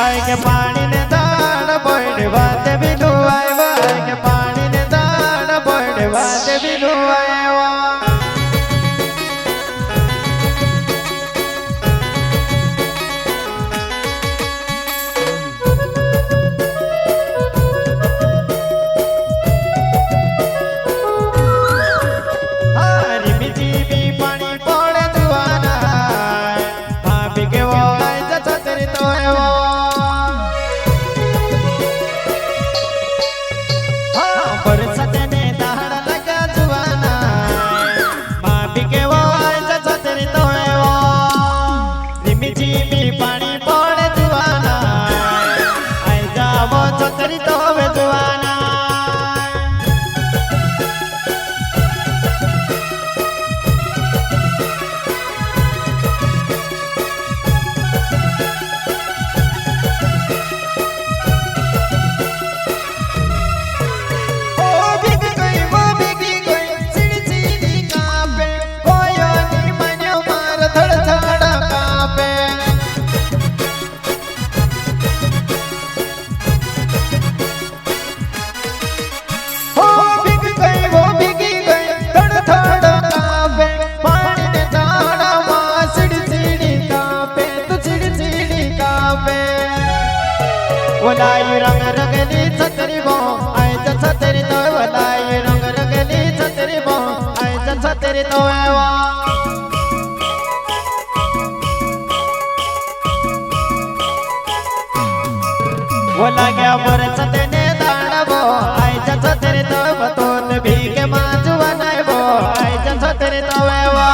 आए के पानी ने दाड़ बोड़ बात भी दुआए आए के पानी ने दाड़ बोड़ बात भी दुआए वलाई रंग रंगली छतरी बो आए छतरी तो वलाई रंग रंगली छतरी बो आए छतरी तो वा वला गया मोर छतने दाड़बो आए छतरी तो बतोन भी के माजू बनाए बो आए छतरी तो वा